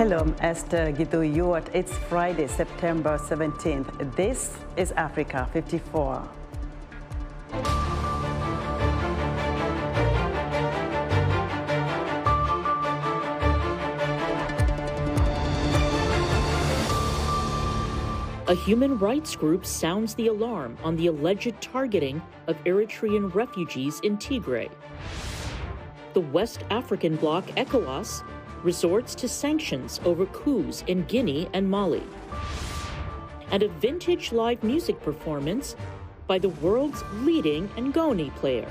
Hello, I'm Esther Githui-Ewart. It's Friday, September 17th. This is Africa 54. A human rights group sounds the alarm on the alleged targeting of Eritrean refugees in Tigray. The West African bloc, ECOWAS, resorts to sanctions over coups in Guinea and Mali. And a vintage live music performance by the world's leading Ngoni player.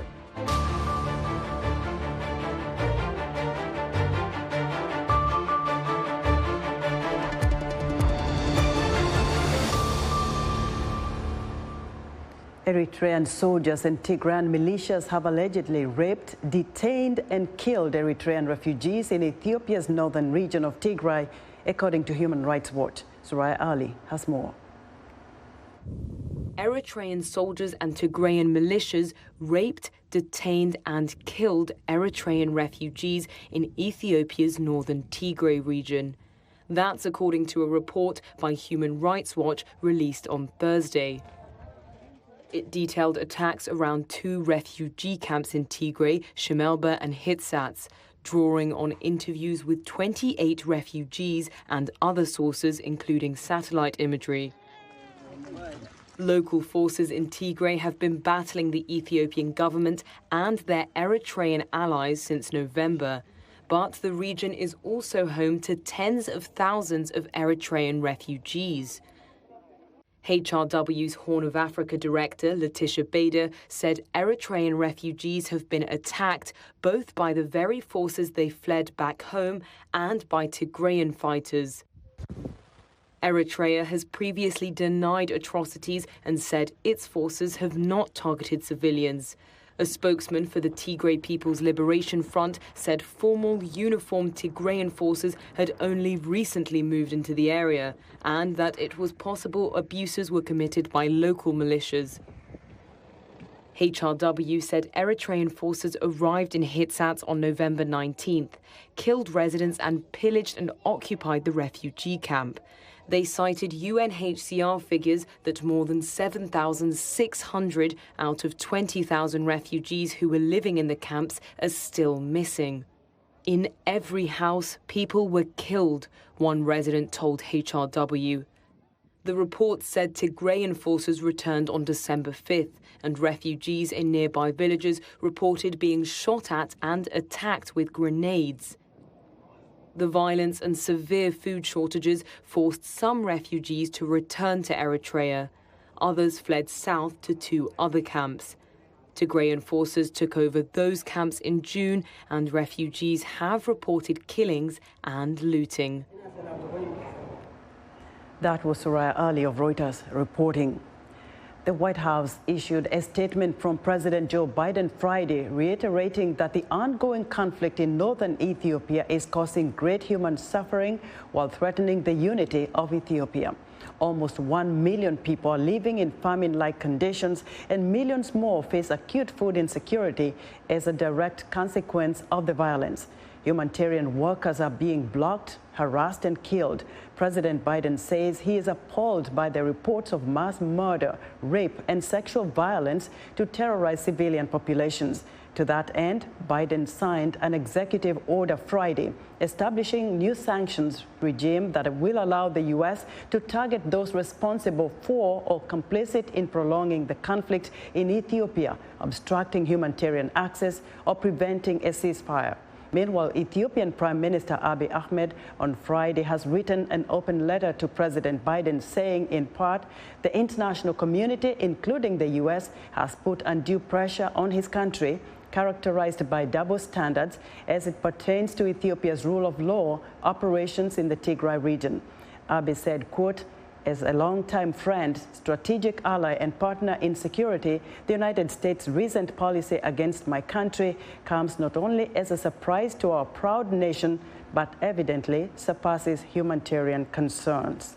Eritrean soldiers and Tigrayan militias have allegedly raped, detained and killed Eritrean refugees in Ethiopia's northern region of Tigray, according to Human Rights Watch. Soraya Ali has more. Eritrean soldiers and Tigrayan militias raped, detained and killed Eritrean refugees in Ethiopia's northern Tigray region. That's according to a report by Human Rights Watch released on Thursday. It detailed attacks around 2 refugee camps in Tigray, Shemelba and Hitsats, drawing on interviews with 28 refugees and other sources, including satellite imagery. Local forces in Tigray have been battling the Ethiopian government and their Eritrean allies since November. But the region is also home to tens of thousands of Eritrean refugees. HRW's Horn of Africa director, Letitia Bader, said Eritrean refugees have been attacked both by the very forces they fled back home and by Tigrayan fighters. Eritrea has previously denied atrocities and said its forces have not targeted civilians. A spokesman for the Tigray People's Liberation Front said formal uniformed Tigrayan forces had only recently moved into the area and that it was possible abuses were committed by local militias. HRW said Eritrean forces arrived in Hitsats on November 19th, killed residents and pillaged and occupied the refugee camp. They cited UNHCR figures that more than 7,600 out of 20,000 refugees who were living in the camps are still missing. In every house, people were killed, one resident told HRW. The report said Tigrayan forces returned on December 5th, and refugees in nearby villages reported being shot at and attacked with grenades. The violence and severe food shortages forced some refugees to return to Eritrea. Others fled south to 2 other camps. Tigrayan forces took over those camps in June, and refugees have reported killings and looting. That was Soraya Ali of Reuters reporting. The White House issued a statement from President Joe Biden Friday, reiterating that the ongoing conflict in northern Ethiopia is causing great human suffering while threatening the unity of Ethiopia. Almost 1 million people are living in famine-like conditions, and millions more face acute food insecurity as a direct consequence of the violence. Humanitarian workers are being blocked, harassed and killed. President Biden says he is appalled by the reports of mass murder, rape and sexual violence to terrorize civilian populations. To that end, Biden signed an executive order Friday establishing new sanctions regime that will allow the U.S. to target those responsible for or complicit in prolonging the conflict in Ethiopia, obstructing humanitarian access or preventing a ceasefire. Meanwhile, Ethiopian Prime Minister Abiy Ahmed on Friday has written an open letter to President Biden saying, in part, the international community, including the U.S., has put undue pressure on his country, characterized by double standards as it pertains to Ethiopia's rule of law operations in the Tigray region. Abiy said, quote, as a longtime friend, strategic ally and partner in security, the United States' recent policy against my country comes not only as a surprise to our proud nation, but evidently surpasses humanitarian concerns.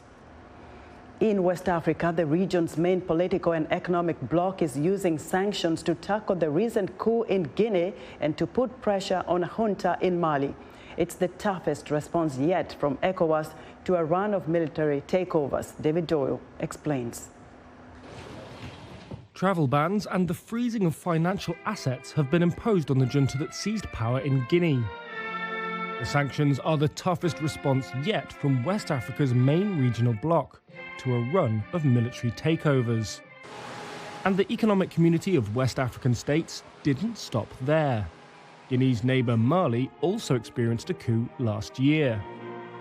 In West Africa, the region's main political and economic bloc is using sanctions to tackle the recent coup in Guinea and to put pressure on a junta in Mali. It's the toughest response yet from ECOWAS to a run of military takeovers. David Doyle explains. Travel bans and the freezing of financial assets have been imposed on the junta that seized power in Guinea. The sanctions are the toughest response yet from West Africa's main regional bloc to a run of military takeovers. And the economic community of West African states didn't stop there. Guinea's neighbour Mali also experienced a coup last year.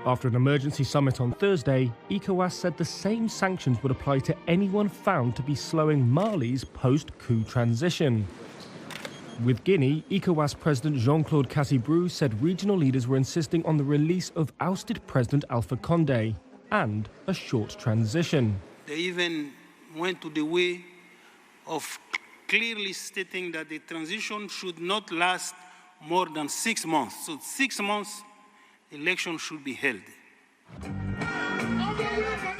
After an emergency summit on Thursday, ECOWAS said the same sanctions would apply to anyone found to be slowing Mali's post-coup transition. With Guinea, ECOWAS President Jean-Claude Kassi Brou said regional leaders were insisting on the release of ousted President Alpha Condé and a short transition. They even went to the way of clearly stating that the transition should not last more than 6 months. So 6 months, elections should be held.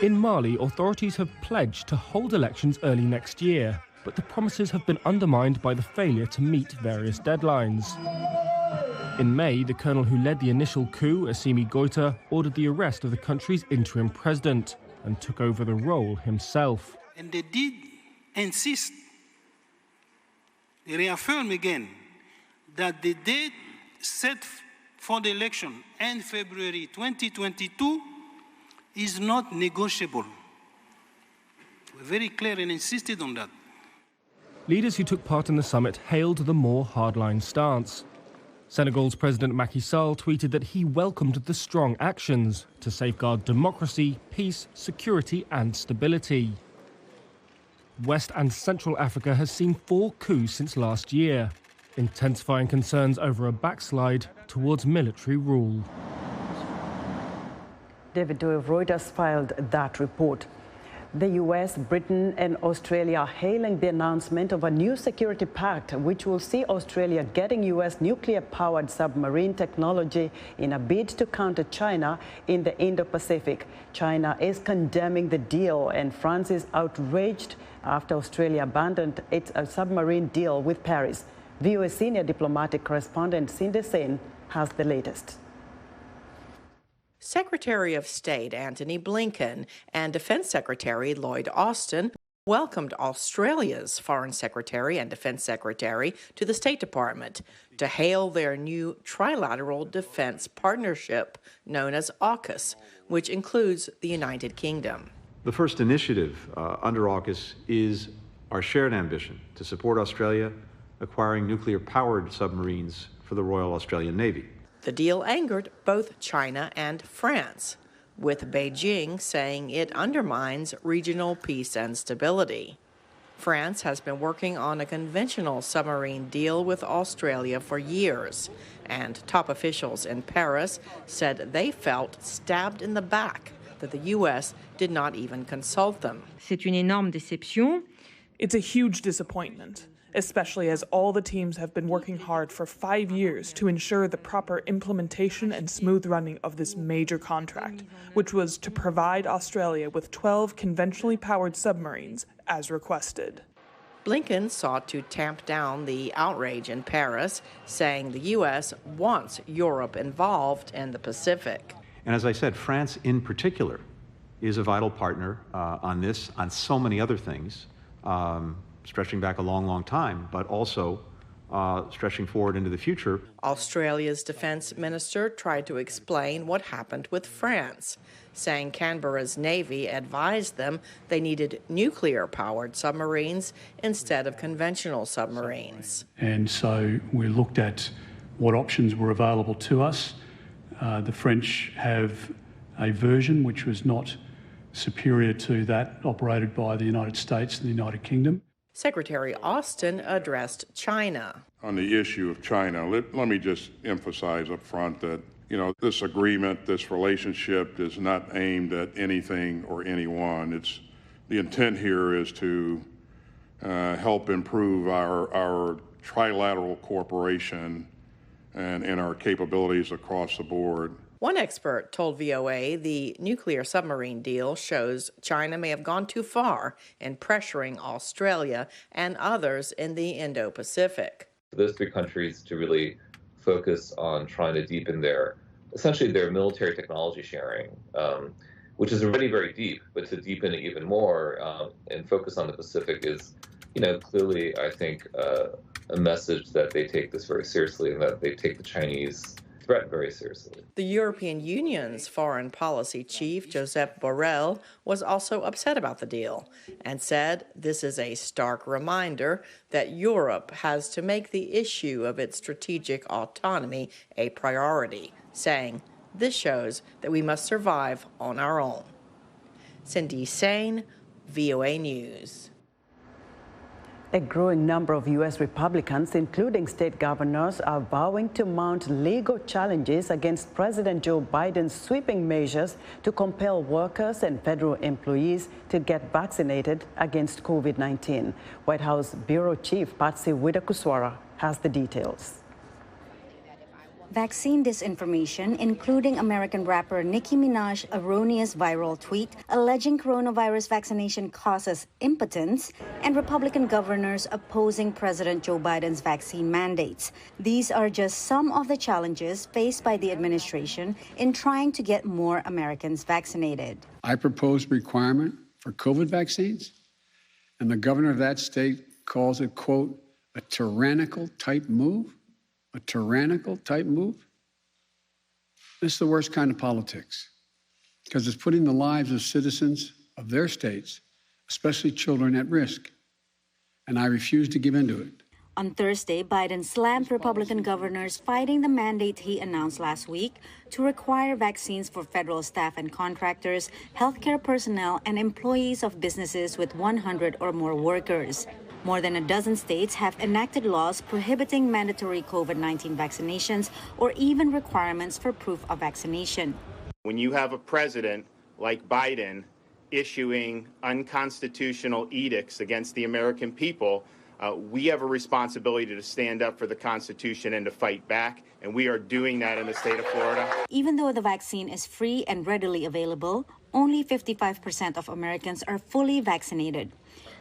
In Mali, authorities have pledged to hold elections early next year, but the promises have been undermined by the failure to meet various deadlines. In May, the colonel who led the initial coup, Assimi Goïta, ordered the arrest of the country's interim president and took over the role himself. And they did insist, they reaffirmed again, that the date set for the election, end February 2022, is not negotiable. We're very clear and insisted on that. Leaders who took part in the summit hailed the more hardline stance. Senegal's President Macky Sall tweeted that he welcomed the strong actions to safeguard democracy, peace, security and stability. West and Central Africa has seen 4 coups since last year, intensifying concerns over a backslide towards military rule. David Doyle of Reuters filed that report. The US, Britain and Australia are hailing the announcement of a new security pact which will see Australia getting US nuclear-powered submarine technology in a bid to counter China in the Indo-Pacific. China is condemning the deal and France is outraged after Australia abandoned its submarine deal with Paris. VOA senior diplomatic correspondent Cindy Sen has the latest. Secretary of State Antony Blinken and Defense Secretary Lloyd Austin welcomed Australia's Foreign Secretary and Defense Secretary to the State Department to hail their new trilateral defense partnership known as AUKUS, which includes the United Kingdom. The first initiative under AUKUS is our shared ambition to support Australia acquiring nuclear-powered submarines for the Royal Australian Navy. The deal angered both China and France, with Beijing saying it undermines regional peace and stability. France has been working on a conventional submarine deal with Australia for years, and top officials in Paris said they felt stabbed in the back that the U.S. did not even consult them. C'est une énorme déception. It's a huge disappointment, especially as all the teams have been working hard for 5 years to ensure the proper implementation and smooth running of this major contract, which was to provide Australia with 12 conventionally powered submarines as requested. Blinken sought to tamp down the outrage in Paris, saying the U.S. wants Europe involved in the Pacific. And as I said, France in particular is a vital partner on this, on so many other things. Stretching back a long, long time, but also stretching forward into the future. Australia's defense minister tried to explain what happened with France, saying Canberra's Navy advised them they needed nuclear-powered submarines instead of conventional submarines. And so we looked at what options were available to us. The French have a version which was not superior to that operated by the United States and the United Kingdom. Secretary Austin addressed China. On the issue of China, let me just emphasize up front that, this agreement, this relationship is not aimed at anything or anyone. The intent here is to help improve our trilateral cooperation and in our capabilities across the board. One expert told VOA the nuclear submarine deal shows China may have gone too far in pressuring Australia and others in the Indo-Pacific. For those three countries to really focus on trying to deepen essentially their military technology sharing, which is already very deep, but to deepen it even more and focus on the Pacific is, clearly, I think, a message that they take this very seriously and that they take the Chinese threat very seriously. The European Union's foreign policy chief, Josep Borrell, was also upset about the deal and said this is a stark reminder that Europe has to make the issue of its strategic autonomy a priority, saying this shows that we must survive on our own. Cindy Sain, VOA News. A growing number of U.S. Republicans, including state governors, are vowing to mount legal challenges against President Joe Biden's sweeping measures to compel workers and federal employees to get vaccinated against COVID-19. White House Bureau Chief Patsy Widakuswara has the details. Vaccine disinformation, including American rapper Nicki Minaj's erroneous viral tweet alleging coronavirus vaccination causes impotence, and Republican governors opposing President Joe Biden's vaccine mandates. These are just some of the challenges faced by the administration in trying to get more Americans vaccinated. I proposed a requirement for COVID vaccines, and the governor of that state calls it, quote, a tyrannical type move. A tyrannical type move? This is the worst kind of politics because it's putting the lives of citizens of their states, especially children, at risk. And I refuse to give in to it. On Thursday, Biden slammed Republican governors fighting the mandate he announced last week to require vaccines for federal staff and contractors, healthcare personnel, and employees of businesses with 100 or more workers. More than a dozen states have enacted laws prohibiting mandatory COVID-19 vaccinations or even requirements for proof of vaccination. When you have a president like Biden issuing unconstitutional edicts against the American people, we have a responsibility to stand up for the Constitution and to fight back, and we are doing that in the state of Florida. Even though the vaccine is free and readily available, only 55% of Americans are fully vaccinated.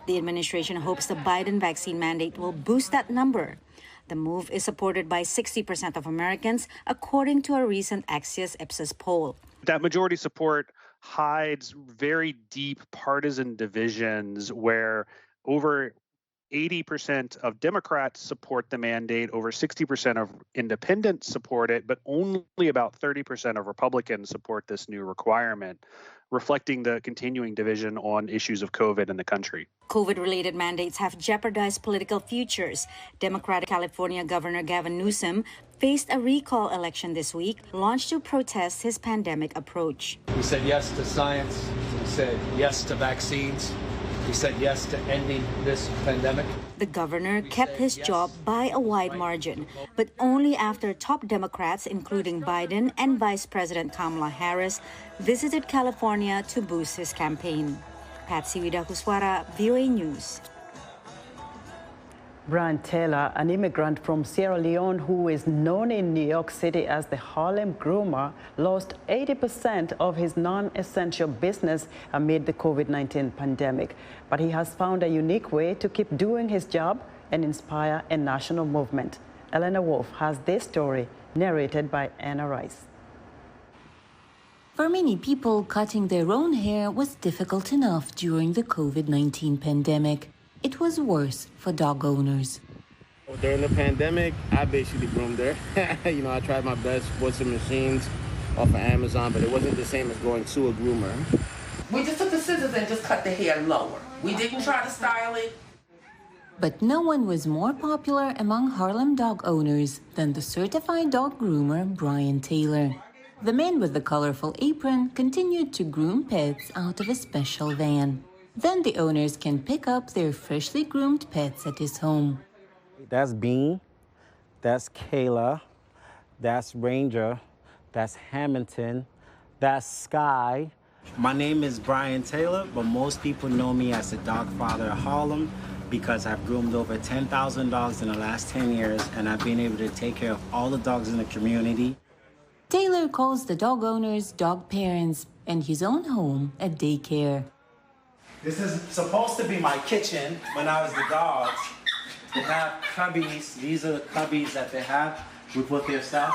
The administration hopes the Biden vaccine mandate will boost that number. The move is supported by 60% of Americans, according to a recent Axios-Ipsos poll. That majority support hides very deep partisan divisions where over 80% of Democrats support the mandate, over 60% of independents support it, but only about 30% of Republicans support this new requirement, reflecting the continuing division on issues of COVID in the country. COVID-related mandates have jeopardized political futures. Democratic California Governor Gavin Newsom faced a recall election this week, launched to protest his pandemic approach. He said yes to science. He said yes to vaccines. He said yes to ending this pandemic. The governor kept his job by a wide margin, but only after top Democrats, including Biden and Vice President Kamala Harris, visited California to boost his campaign. Patsy Widakuswara, VOA News. Brian Taylor, an immigrant from Sierra Leone who is known in New York City as the Harlem Groomer, lost 80% of his non-essential business amid the COVID-19 pandemic. But he has found a unique way to keep doing his job and inspire a national movement. Elena Wolf has this story, narrated by Anna Rice. For many people, cutting their own hair was difficult enough during the COVID-19 pandemic. It was worse for dog owners. During the pandemic, I basically groomed her. I tried my best, bought some machines off of Amazon, but it wasn't the same as going to a groomer. We just took the scissors and just cut the hair lower. We didn't try to style it. But no one was more popular among Harlem dog owners than the certified dog groomer, Brian Taylor. The man with the colorful apron continued to groom pets out of a special van. Then the owners can pick up their freshly groomed pets at his home. That's Bean, that's Kayla, that's Ranger, that's Hamilton, that's Sky. My name is Brian Taylor, but most people know me as the dog father of Harlem. because I've groomed over 10,000 dogs in the last 10 years, and I've been able to take care of all the dogs in the community. Taylor calls the dog owners dog parents and his own home a daycare. This is supposed to be my kitchen when I was the dogs. They have cubbies. These are the cubbies that they have with their stuff.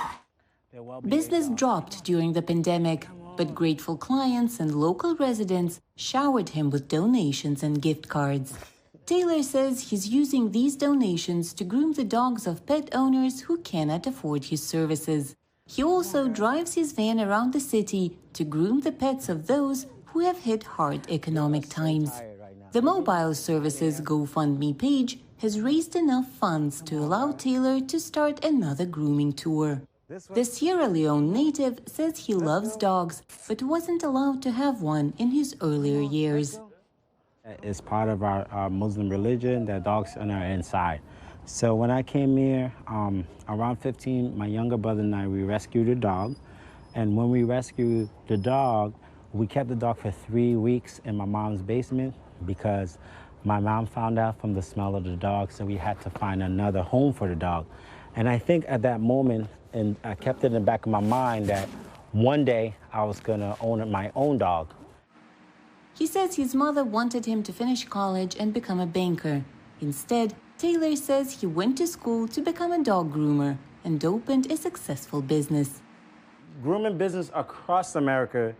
Business dropped during the pandemic, but grateful clients and local residents showered him with donations and gift cards. Taylor says he's using these donations to groom the dogs of pet owners who cannot afford his services. He also drives his van around the city to groom the pets of those who have hit hard economic times. The mobile service's GoFundMe page has raised enough funds to allow Taylor to start another grooming tour. The Sierra Leone native says he loves dogs, but wasn't allowed to have one in his earlier years. It's part of our Muslim religion that dogs are inside. So when I came here, around 15, my younger brother and I, we rescued a dog. And when we rescued the dog, we kept the dog for 3 weeks in my mom's basement because my mom found out from the smell of the dog, so we had to find another home for the dog. And I think at that moment, and I kept it in the back of my mind that one day I was gonna own my own dog. He says his mother wanted him to finish college and become a banker. Instead, Taylor says he went to school to become a dog groomer and opened a successful business. Grooming business across America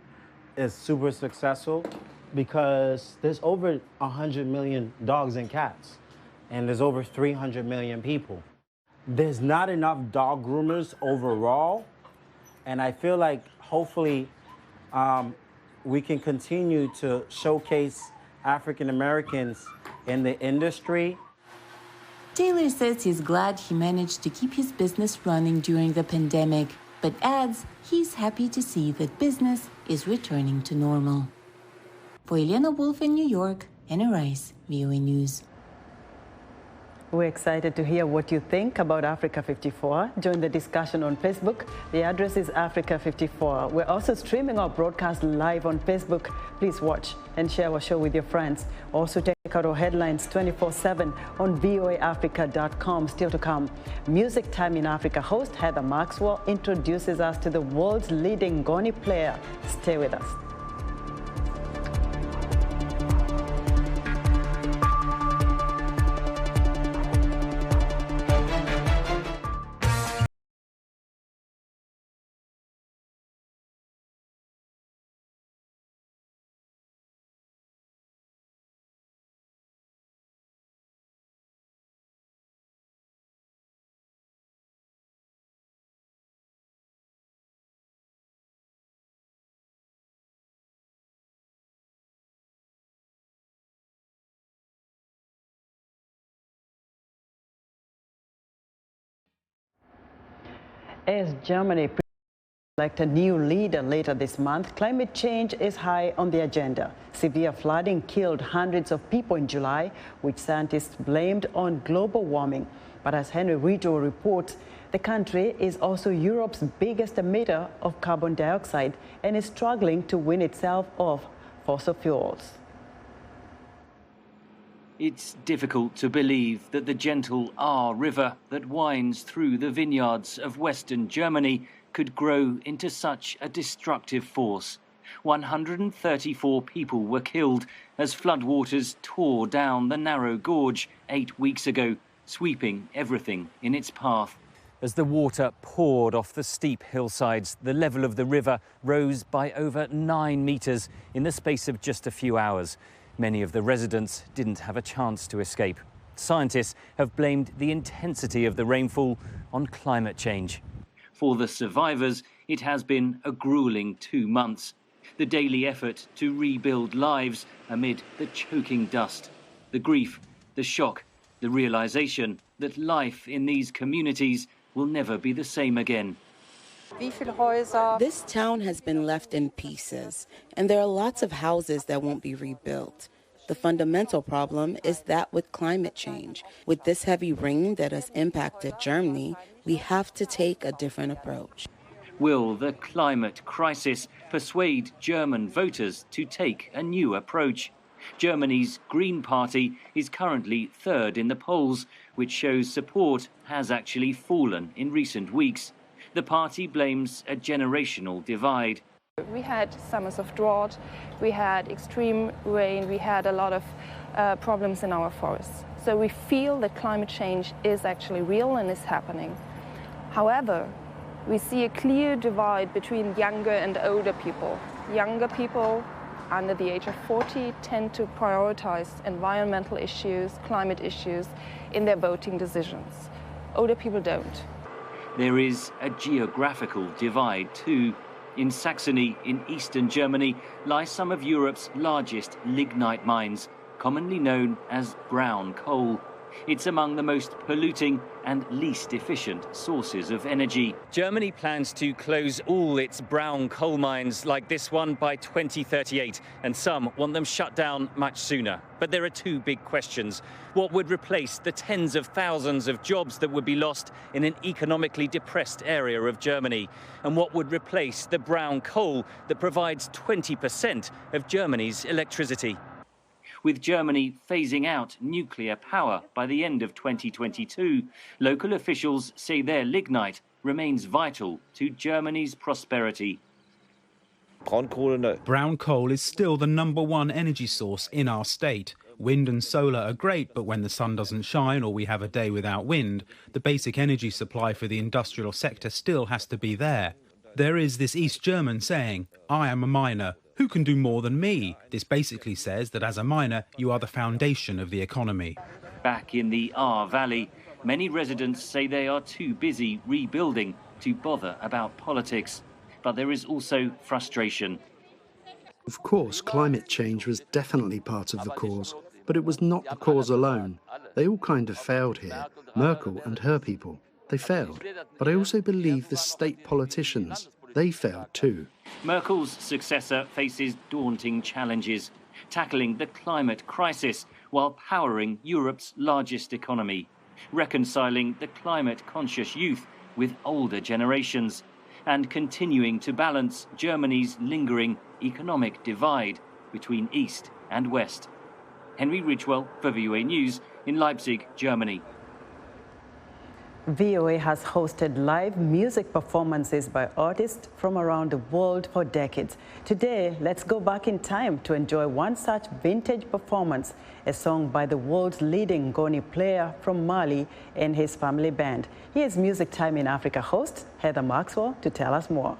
is super successful because there's over 100 million dogs and cats, and there's over 300 million people. There's not enough dog groomers overall, and I feel like hopefully we can continue to showcase African Americans in the industry. Taylor says he's glad he managed to keep his business running during the pandemic, but adds he's happy to see that business is returning to normal. For Eliana Wolf in New York, Anna Rice, VOA News. We're excited to hear what you think about Africa 54. Join the discussion on Facebook. The address is Africa 54. We're also streaming our broadcast live on Facebook. Please watch and share our show with your friends. Also check out our headlines 24/7 on voaafrica.com. Still to come, Music Time in Africa host Heather Maxwell introduces us to the world's leading Ngoni player. Stay with us. As Germany elect a new leader later this month, climate change is high on the agenda. Severe flooding killed hundreds of people in July, which scientists blamed on global warming. But as Henry Ridgway reports, the country is also Europe's biggest emitter of carbon dioxide and is struggling to wean itself off fossil fuels. It's difficult to believe that the gentle Ahr River that winds through the vineyards of Western Germany could grow into such a destructive force. 134 people were killed as floodwaters tore down the narrow gorge 8 weeks ago, sweeping everything in its path. As the water poured off the steep hillsides, the level of the river rose by over 9 metres in the space of just a few hours. Many of the residents didn't have a chance to escape. Scientists have blamed the intensity of the rainfall on climate change. For the survivors, it has been a grueling 2 months. The daily effort to rebuild lives amid the choking dust. The grief, the shock, the realization that life in these communities will never be the same again. This town has been left in pieces, and there are lots of houses that won't be rebuilt. The fundamental problem is that with climate change, with this heavy rain that has impacted Germany, we have to take a different approach. Will the climate crisis persuade German voters to take a new approach? Germany's Green Party is currently third in the polls, which shows support has actually fallen in recent weeks. The party blames a generational divide. We had summers of drought, we had extreme rain, we had a lot of problems in our forests. So we feel that climate change is actually real and is happening. However, we see a clear divide between younger and older people. Younger people under the age of 40 tend to prioritize environmental issues, climate issues in their voting decisions. Older people don't. There is a geographical divide too. In Saxony, in eastern Germany, lie some of Europe's largest lignite mines, commonly known as brown coal. It's among the most polluting and least efficient sources of energy. Germany plans to close all its brown coal mines like this one by 2038, and some want them shut down much sooner. But there are two big questions. What would replace the tens of thousands of jobs that would be lost in an economically depressed area of Germany? And what would replace the brown coal that provides 20% of Germany's electricity? With Germany phasing out nuclear power by the end of 2022, local officials say their lignite remains vital to Germany's prosperity. Brown coal is still the #1 energy source in our state. Wind and solar are great, but when the sun doesn't shine or we have a day without wind, the basic energy supply for the industrial sector still has to be there. There is this East German saying, "I am a miner. Who can do more than me?" This basically says that as a miner, you are the foundation of the economy. Back in the Ahr Valley, many residents say they are too busy rebuilding to bother about politics. But there is also frustration. Of course, climate change was definitely part of the cause, but it was not the cause alone. They all kind of failed here, Merkel and her people. They failed. But I also believe the state politicians, they failed too. Merkel's successor faces daunting challenges, tackling the climate crisis while powering Europe's largest economy, reconciling the climate-conscious youth with older generations, and continuing to balance Germany's lingering economic divide between East and West. Henry Ridgewell for VOA News in Leipzig, Germany. VOA has hosted live music performances by artists from around the world for decades. Today, let's go back in time to enjoy one such vintage performance, a song by the world's leading Goni player from Mali and his family band. Here's Music Time in Africa host Heather Maxwell to tell us more.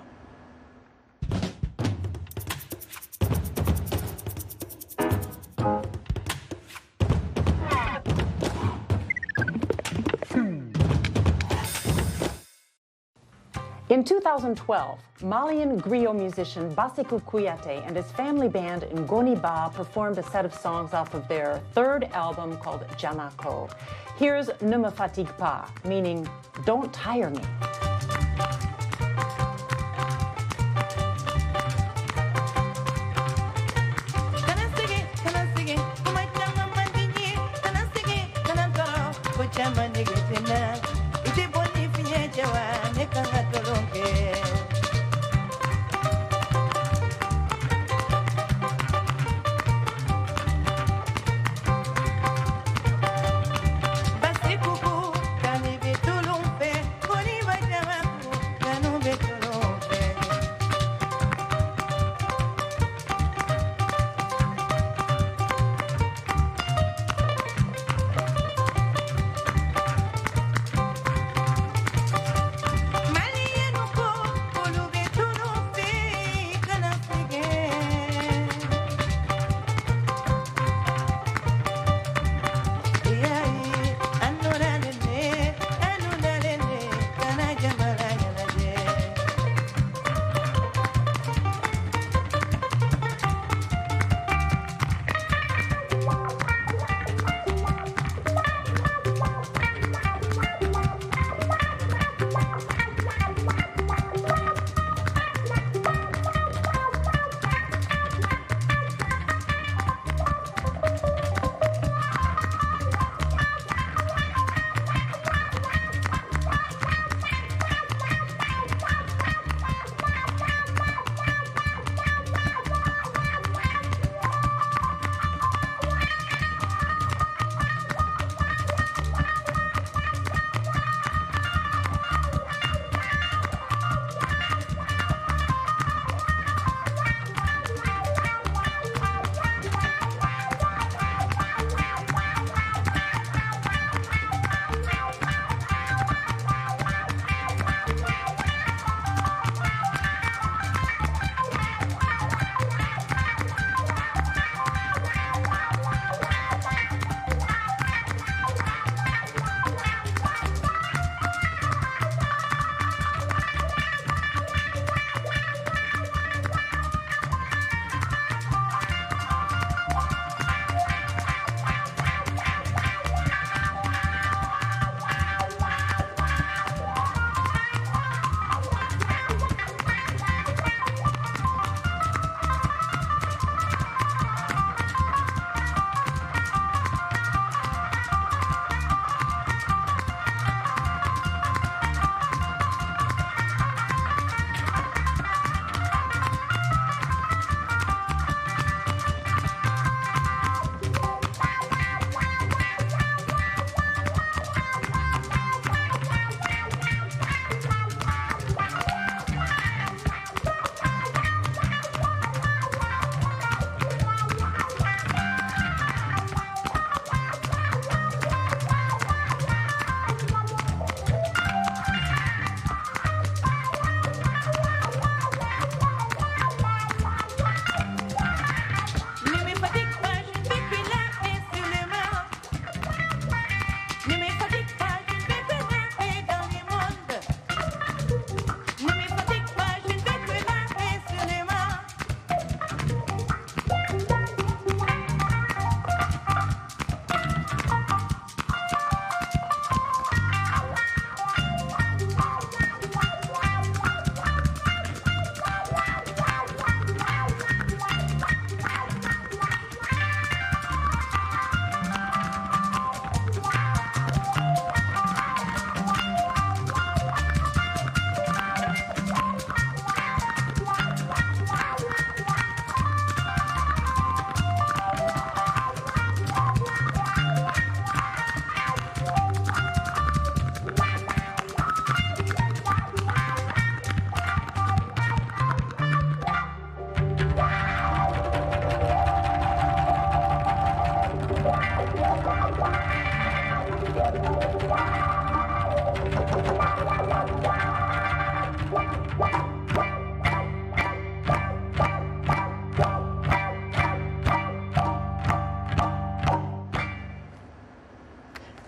In 2012, Malian griot musician Basekou Kouyaté and his family band Ngoni Ba performed a set of songs off of their third album called Janako. Here's Ne me fatigue pas, meaning don't tire me.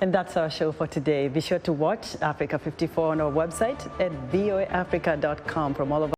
And that's our show for today. Be sure to watch Africa 54 on our website at voaafrica.com. From all of us